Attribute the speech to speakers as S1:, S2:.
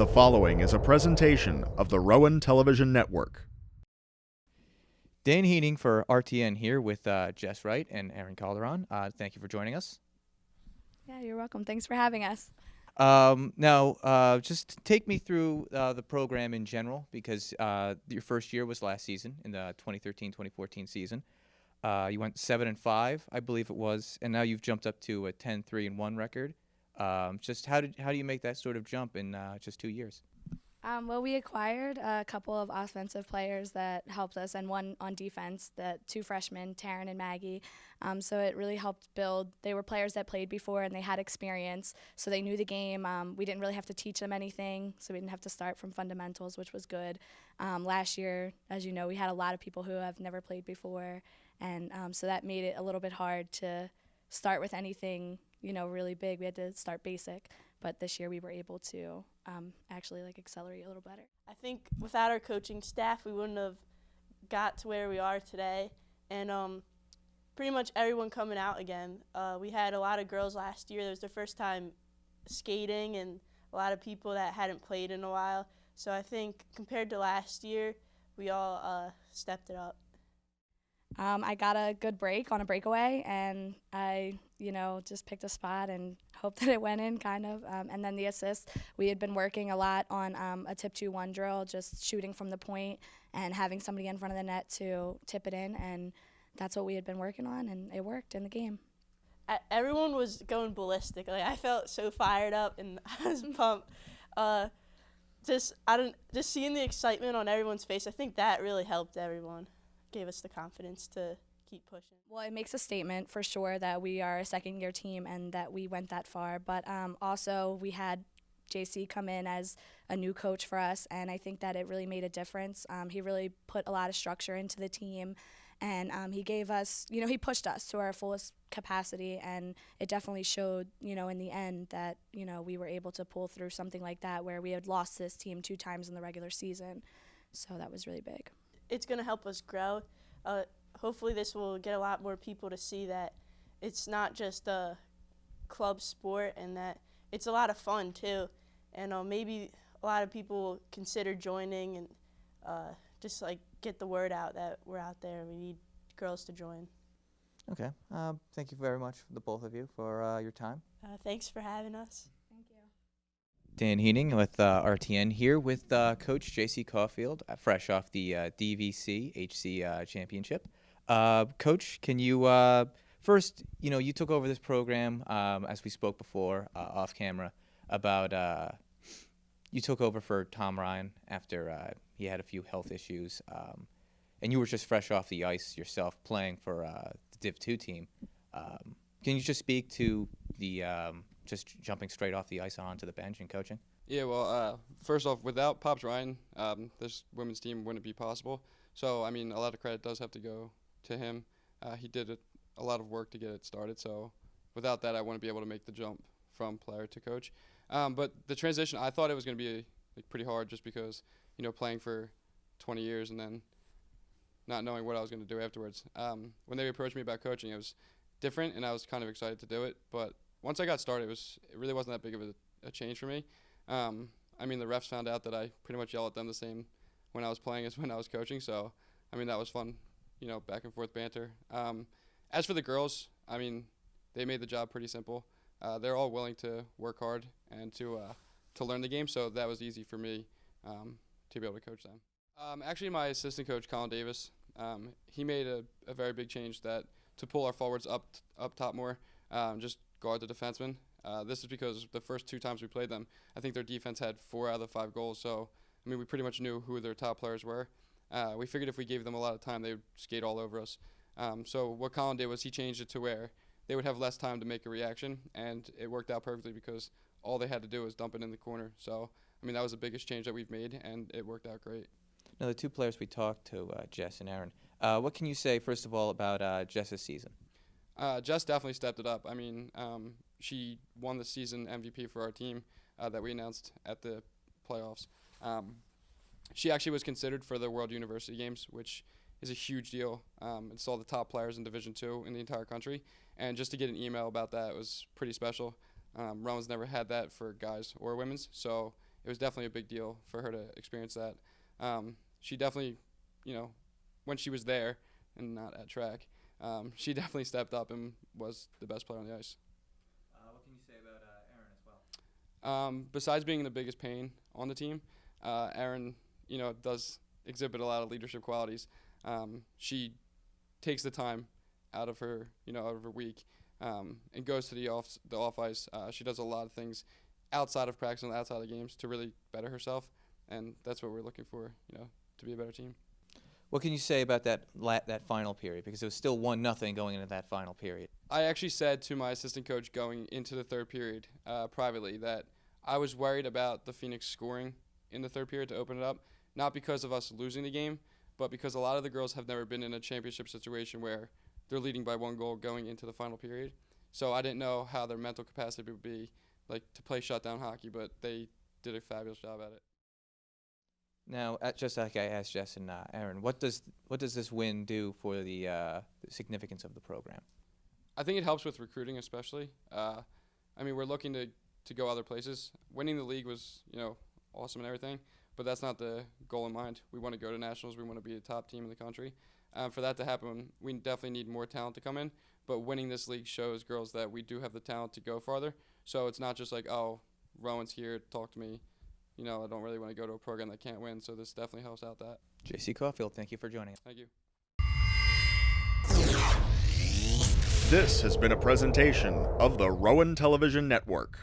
S1: The following is a presentation of the Rowan Television Network.
S2: Dan Heening for RTN here with Jess Wright and Aaron Calderon. Thank you for joining us.
S3: Yeah, you're welcome. Thanks for having us.
S2: Now, just take me through the program in general, because your first year was last season in the 2013-2014 season. You went 7-5, I believe it was, and now you've jumped up to a 10-3-1 record. Just how do you make that sort of jump in just 2 years?
S3: Well, we acquired a couple of offensive players that helped us, and one on defense, the two freshmen, Taryn and Maggie. So it really helped build. They were players that played before, and they had experience, so they knew the game. We didn't really have to teach them anything, so we didn't have to start from fundamentals, which was good. Last year, as you know, we had a lot of people who have never played before, and so that made it a little bit hard to start with anything, really big. We had to start basic. But this year we were able to actually accelerate a little better.
S4: I think without our coaching staff, we wouldn't have got to where we are today. And pretty much everyone coming out again. We had a lot of girls last year. It was their first time skating, and a lot of people that hadn't played in a while. So I think compared to last year, we all stepped it up.
S3: I got a good break on a breakaway, and I, just picked a spot and hoped that it went in, kind of. And then the assist, we had been working a lot on a tip 2-1 drill, just shooting from the point and having somebody in front of the net to tip it in, and that's what we had been working on, and it worked in the game.
S4: Everyone was going ballistic. I felt so fired up, and I was pumped. Just seeing the excitement on everyone's face, I think that really helped everyone. Gave us the confidence to keep pushing.
S3: Well, it makes a statement for sure that we are a second-year team and that we went that far. But also we had JC come in as a new coach for us, and I think that it really made a difference. He really put a lot of structure into the team, and he gave us, he pushed us to our fullest capacity, and it definitely showed, in the end that, we were able to pull through something like that where we had lost this team 2 times in the regular season. So that was really big.
S4: It's going to help us grow. Hopefully this will get a lot more people to see that it's not just a club sport, and that it's a lot of fun too. And maybe a lot of people will consider joining, and just get the word out that we're out there. We need girls to join.
S2: Okay. Thank you very much, the both of you, for your time.
S4: Thanks for having us.
S3: Thank you.
S2: Dan Heening with RTN here with Coach JC Caulfield, fresh off the DVC HC Championship. Coach, can you first, you took over this program, as we spoke before off camera, about you took over for Tom Ryan after he had a few health issues, and you were just fresh off the ice yourself playing for the Div 2 team. Can you just speak to the just jumping straight off the ice onto the bench and coaching?
S5: Yeah, well, first off, without Pops Ryan, this women's team wouldn't be possible. So, a lot of credit does have to go to him. He did a lot of work to get it started. So, without that, I wouldn't be able to make the jump from player to coach. But the transition, I thought it was going to be pretty hard, just because, playing for 20 years and then not knowing what I was going to do afterwards. When they approached me about coaching, it was different, and I was kind of excited to do it. But once I got started, it really wasn't that big of a change for me. The refs found out that I pretty much yell at them the same when I was playing as when I was coaching. So, that was fun, back and forth banter. As for the girls, they made the job pretty simple. They're all willing to work hard and to learn the game, so that was easy for me to be able to coach them. Actually, my assistant coach, Colin Davis, he made a very big change to pull our forwards up top more, just guard the defensemen. This is because the first 2 times we played them, I think their defense had 4 out of the 5 goals. So, we pretty much knew who their top players were. We figured if we gave them a lot of time, they would skate all over us. So what Colin did was he changed it to where they would have less time to make a reaction, and it worked out perfectly because all they had to do was dump it in the corner. So, that was the biggest change that we've made, and it worked out great.
S2: Now, the 2 players we talked to, Jess and Aaron, what can you say, first of all, about Jess's season?
S5: Jess definitely stepped it up. She won the season MVP for our team that we announced at the playoffs. She actually was considered for the World University Games, which is a huge deal. It's all the top players in Division II in the entire country. And just to get an email about that was pretty special. Rowan's never had that for guys or women's, so it was definitely a big deal for her to experience that. She definitely, when she was there and not at track, she definitely stepped up and was the best player on the ice.
S2: What can you say about Erin as well?
S5: Besides being the biggest pain on the team, Erin, does exhibit a lot of leadership qualities. She takes the time out of her week and goes to the off ice. She does a lot of things outside of practice and outside of games to really better herself, and that's what we're looking for, to be a better team.
S2: What can you say about that final period? Because it was still 1-0 going into that final period.
S5: I actually said to my assistant coach going into the third period privately that I was worried about the Phoenix scoring in the third period to open it up, not because of us losing the game, but because a lot of the girls have never been in a championship situation where they're leading by 1 goal going into the final period. So I didn't know how their mental capacity would be like to play shutdown hockey, but they did a fabulous job at it.
S2: Now, just like I asked Jess and Erin, what does this win do for the significance of the program?
S5: I think it helps with recruiting, especially. We're looking to go other places. Winning the league was, awesome and everything, but that's not the goal in mind. We want to go to nationals. We want to be the top team in the country. For that to happen, we definitely need more talent to come in, but winning this league shows girls that we do have the talent to go farther. So it's not just like, oh, Rowan's here, talk to me. I don't really want to go to a program that can't win, so this definitely helps out that.
S2: J.C. Caulfield, thank you for joining us.
S5: Thank you.
S1: This has been a presentation of the Rowan Television Network.